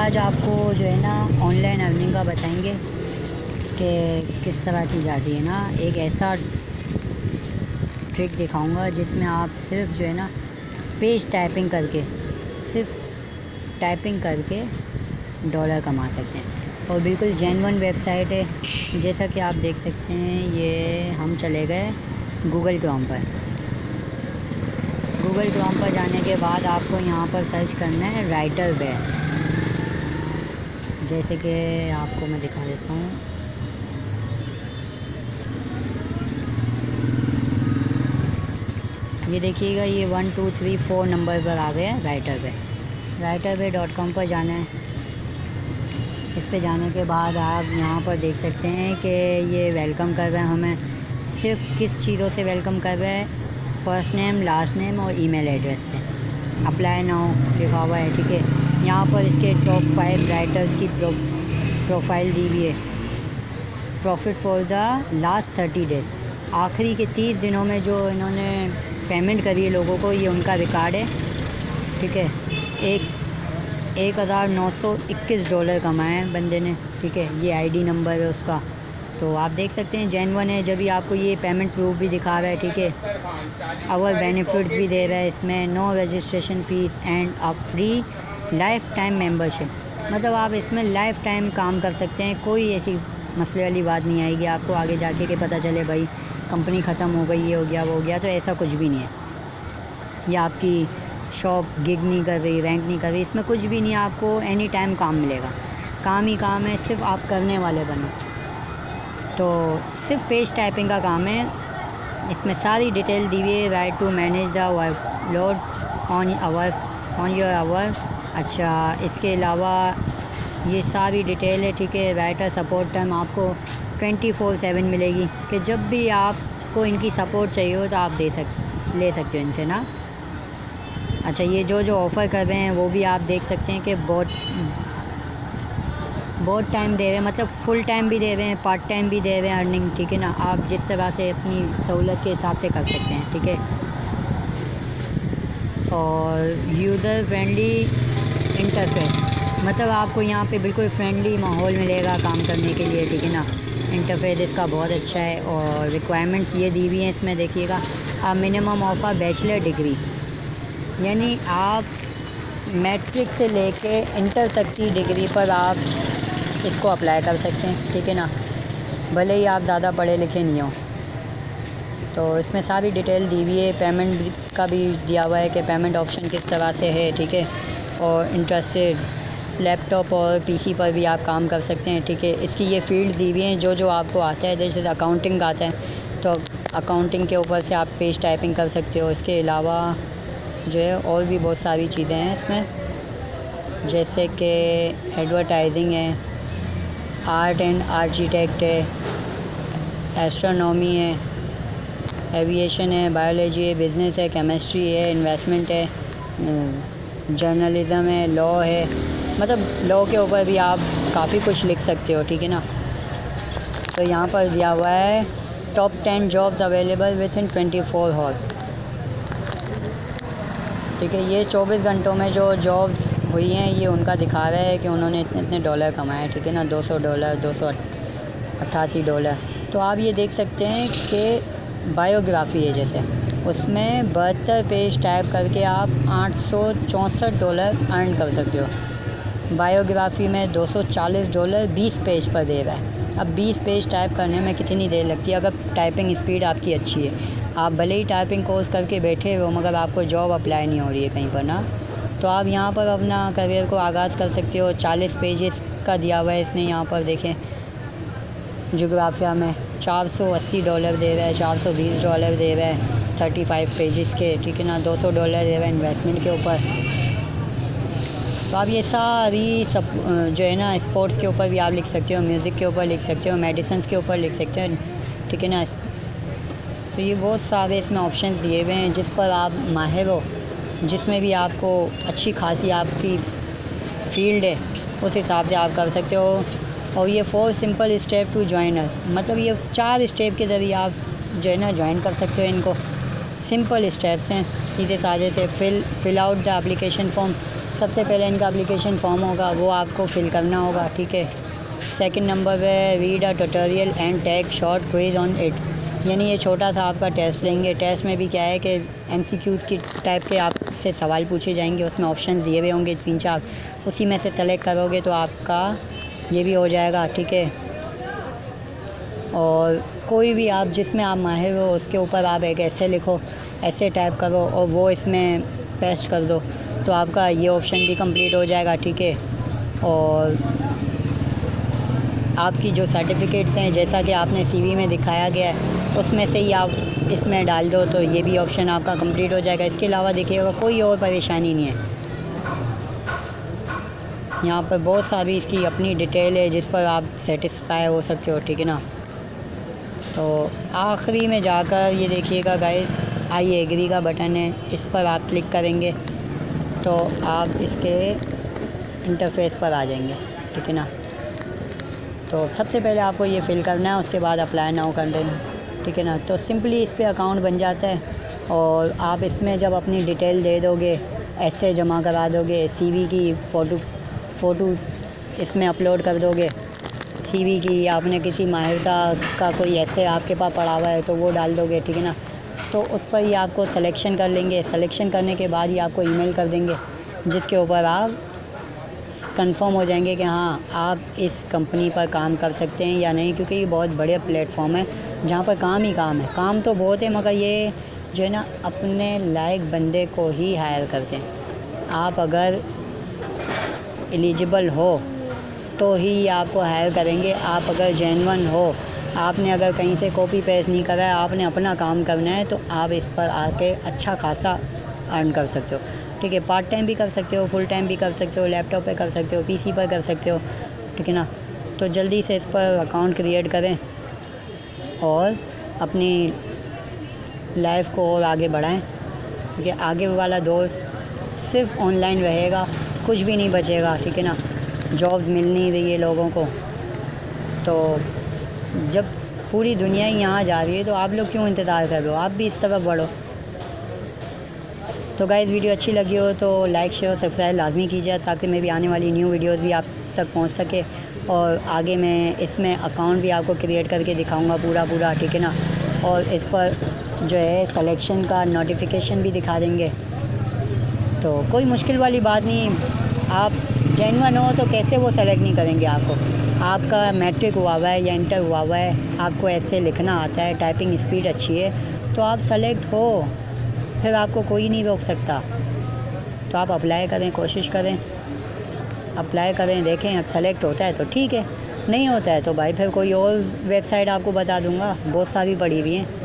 आज आपको जो है ना ऑनलाइन अर्निंग का बताएंगे कि किस तरह की जाती है ना। एक ऐसा ट्रिक दिखाऊंगा जिसमें आप सिर्फ जो है ना पेज टाइपिंग करके डॉलर कमा सकते हैं। और बिल्कुल जेन्युइन वेबसाइट है। जैसा कि आप देख सकते हैं, ये हम चले गए गूगल क्रोम पर जाने के बाद आपको यहाँ पर सर्च करना है राइटर बे। जैसे कि आपको मैं दिखा देता हूँ। ये देखिएगा, ये 1 2 3 4 नंबर पर आ गया writerbay.com पर जाना है। इस पे जाने के बाद आप यहाँ पर देख सकते हैं कि ये वेलकम कर रहा है हमें। सिर्फ किस चीज़ों से वेलकम कर रहा है? फर्स्ट नेम, लास्ट नेम और ईमेल एड्रेस से। अप्लाई नाउ लिखा हुआ है, ठीक है। यहाँ पर इसके टॉप 5 राइटर्स की प्रोफाइल दी हुई है। Profit for the last 30 days, आखिरी के 30 दिनों में जो इन्होंने पेमेंट करी है लोगों को, ये उनका रिकॉर्ड है, ठीक है। 1921 डॉलर कमाए हैं बंदे ने, ठीक है। ये आईडी नंबर है उसका, तो आप देख सकते हैं जेन्युइन है। जब भी आपको ये पेमेंट प्रूफ भी दिखा रहा है, ठीक है। और बेनिफिट्स भी दे रहा है इसमें, no registration fees and a free lifetime membership. मतलब आप इसमें लाइफ टाइम काम कर सकते हैं, कोई ऐसी मसले वाली बात नहीं आएगी आपको आगे जाके कि पता चले भाई कंपनी ख़त्म हो गई, ये हो गया वो हो गया। तो ऐसा कुछ भी नहीं है। या आपकी शॉप गिग नहीं कर रही, रैंक नहीं कर रही, इसमें कुछ भी नहीं है। आपको एनी टाइम काम मिलेगा, काम ही काम है, सिर्फ आप करने वाले बनो। तो सिर्फ पेज टाइपिंग का काम है। इसमें सारी डिटेल दी हुई है। Right to manage the workload on your hour. अच्छा, इसके अलावा ये सारी डिटेल है, ठीक है। राइटर सपोर्ट टाइम आपको 24/7 मिलेगी, कि जब भी आपको इनकी सपोर्ट चाहिए हो तो आप ले सकते हो इनसे ना। अच्छा, ये जो ऑफ़र कर रहे हैं वो भी आप देख सकते हैं कि बहुत टाइम दे रहे हैं, मतलब फुल टाइम भी दे रहे हैं, पार्ट टाइम भी दे रहे हैं अर्निंग, ठीक है ना। आप जिस तरह से अपनी सहूलत के हिसाब से कर सकते हैं, ठीक है। और यूज़र फ्रेंडली इंटरफेस, मतलब आपको यहाँ पे बिल्कुल फ्रेंडली माहौल मिलेगा काम करने के लिए, ठीक है ना। इंटरफेस इसका बहुत अच्छा है। और रिक्वायरमेंट्स ये दी हुई हैं इसमें, देखिएगा। Minimum of a bachelor degree, यानी आप मैट्रिक से लेके इंटर तक की डिग्री पर आप इसको अप्लाई कर सकते हैं, ठीक है ना। भले ही आप ज़्यादा पढ़े लिखे नहीं हो। तो इसमें सारी डिटेल दी हुई है। पेमेंट का भी दिया हुआ है कि पेमेंट ऑप्शन किस तरह से है, ठीक है। और इंटरेस्टेड लैपटॉप और पीसी पर भी आप काम कर सकते हैं, ठीक है। इसकी ये फील्ड दी हुई हैं जो आपको आता है। जैसे अकाउंटिंग आता है तो अकाउंटिंग के ऊपर से आप पेज टाइपिंग कर सकते हो। इसके अलावा जो है और भी बहुत सारी चीज़ें हैं इसमें, जैसे कि एडवर्टाइजिंग है, आर्ट एंड आर्किटेक्ट है, एस्ट्रोनॉमी है, एविएशन है, बायोलॉजी है, बिज़नेस है, केमिस्ट्री है, इन्वेस्टमेंट है, जर्नलिज़म है, लॉ है। मतलब लॉ के ऊपर भी आप काफ़ी कुछ लिख सकते हो, ठीक है ना। तो यहाँ पर दिया हुआ है top 10 jobs available with in 24 hours, ठीक है। ये 24 घंटों में जो जॉब्स हुई हैं ये उनका दिखा रहा है कि उन्होंने इतने डॉलर कमाए, ठीक है ना। $200, $288। तो आप ये देख सकते हैं कि बायोग्राफ़ी है, जैसे उसमें 72 पेज टाइप करके आप $864 अर्न कर सकते हो। बायोग्राफ़ी में $240 20 पेज पर दे रहा है। अब 20 पेज टाइप करने में कितनी देर लगती है? अगर टाइपिंग स्पीड आपकी अच्छी है, आप भले ही टाइपिंग कोर्स करके बैठे हो मगर आपको जॉब अप्लाई नहीं हो रही है कहीं पर ना, तो आप यहाँ पर अपना करियर को आगाज़ कर सकते हो। 40 पेजेस का दिया हुआ है इसने। यहाँ पर देखें, जोग्राफिया में $480 दे रहा है, $420 दे रहा है 35 पेजेस के, ठीक है ना। $200 दे रहा है इन्वेस्टमेंट के ऊपर। तो आप ये सारी सब जो है ना, स्पोर्ट्स के ऊपर भी आप लिख सकते हो, म्यूज़िक के ऊपर लिख सकते हो, मेडिसिन के ऊपर लिख सकते हो, ठीक है ना। तो ये बहुत सारे इसमें ऑप्शंस दिए हुए हैं जिस पर आप माहिर हो, जिसमें भी आपको अच्छी खासी आपकी फील्ड है उस हिसाब से आप कर सकते हो। और ये 4 simple step to join us, मतलब ये 4 स्टेप के ज़रिए आप जो है ना ज्वाइन कर सकते हो। इनको सिंपल स्टेप्स हैं, सीधे साधे से। Fill out the application form, सबसे पहले इनका एप्लीकेशन फॉर्म होगा, वो आपको फिल करना होगा, ठीक है। सेकंड नंबर पे read a tutorial and take short quiz on it, यानी ये छोटा सा आपका टेस्ट लेंगे। टेस्ट में भी क्या है कि एमसीक्यूज़ की टाइप के आपसे सवाल पूछे जाएंगे, उसमें ऑप्शन दिए हुए होंगे 3-4, उसी में से सेलेक्ट करोगे तो आपका ये भी हो जाएगा, ठीक है। और कोई भी आप जिसमें आप माहिर हो उसके ऊपर आप एक ऐसे लिखो, ऐसे टाइप करो और वो इसमें पेस्ट कर दो, तो आपका ये ऑप्शन भी कंप्लीट हो जाएगा, ठीक है। और आपकी जो सर्टिफिकेट्स हैं जैसा कि आपने सीवी में दिखाया गया है उसमें से ही आप इसमें डाल दो, तो ये भी ऑप्शन आपका कंप्लीट हो जाएगा। इसके अलावा देखिएगा कोई और परेशानी नहीं है। यहाँ पर बहुत सारी इसकी अपनी डिटेल है जिस पर आप सेटिस्फाई हो सकते हो, ठीक है ना। तो आखिरी में जाकर ये देखिएगा गाइस, आई एग्री का बटन है, इस पर आप क्लिक करेंगे तो आप इसके इंटरफेस पर आ जाएंगे, ठीक है ना। तो सबसे पहले आपको ये फ़िल करना है, उसके बाद अप्लाई नाउ कर देना, ठीक है ना। तो सिंपली इस पे अकाउंट बन जाता है और आप इसमें जब अपनी डिटेल दे दोगे, ऐसे जमा करा दोगे, सीवी की फ़ोटो इसमें अपलोड कर दोगे, सीवी की, या आपने किसी माहिरता का कोई ऐसे आपके पास पड़ा हुआ है तो वो डाल दोगे, ठीक है ना। तो उस पर ही आपको सिलेक्शन कर लेंगे, सिलेक्शन करने के बाद ही आपको ईमेल कर देंगे जिसके ऊपर आप कंफर्म हो जाएंगे कि हाँ आप इस कंपनी पर काम कर सकते हैं या नहीं, क्योंकि ये बहुत बड़े प्लेटफॉर्म है जहाँ पर काम ही काम है। काम तो बहुत है मगर ये जो है ना अपने लायक बंदे को ही हायर करते हैं। आप अगर एलिजिबल हो तो ही आपको हायर करेंगे। आप अगर जेन्युइन हो, आपने अगर कहीं से कॉपी पेस्ट नहीं करा है, आपने अपना काम करना है, तो आप इस पर आके अच्छा खासा अर्न कर सकते हो, ठीक है। पार्ट टाइम भी कर सकते हो, फुल टाइम भी कर सकते हो, लैपटॉप पे कर सकते हो, पीसी पर कर सकते हो, ठीक है ना। तो जल्दी से इस पर अकाउंट क्रिएट करें और अपनी लाइफ को और आगे बढ़ाएं, क्योंकि आगे वाला दौर सिर्फ ऑनलाइन रहेगा, कुछ भी नहीं बचेगा, ठीक है ना। जॉब्स मिल नहीं रही है लोगों को, तो जब पूरी दुनिया ही यहाँ जा रही है तो आप लोग क्यों इंतज़ार कर रहे हो, आप भी इस तरफ बढ़ो। तो गाइस वीडियो अच्छी लगी हो तो लाइक शेयर सब्सक्राइब लाजमी कीजिए ताकि मेरी आने वाली न्यू वीडियोस भी आप तक पहुंच सके। और आगे मैं इसमें अकाउंट भी आपको क्रिएट करके दिखाऊंगा पूरा, ठीक है ना। और इस पर जो है सिलेक्शन का नोटिफिकेशन भी दिखा देंगे, तो कोई मुश्किल वाली बात नहीं। आप जेन्युइन हो तो कैसे वो सेलेक्ट नहीं करेंगे आपको। आपका मैट्रिक हुआ हुआ है या इंटर हुआ हुआ है, आपको ऐसे लिखना आता है, टाइपिंग स्पीड अच्छी है, तो आप सेलेक्ट हो, फिर आपको कोई नहीं रोक सकता। तो आप अप्लाई करें, कोशिश करें, अप्लाई करें, देखें सेलेक्ट होता है तो ठीक है, नहीं होता है तो भाई फिर कोई और वेबसाइट आपको बता दूंगा, बहुत सारी पड़ी हुई हैं।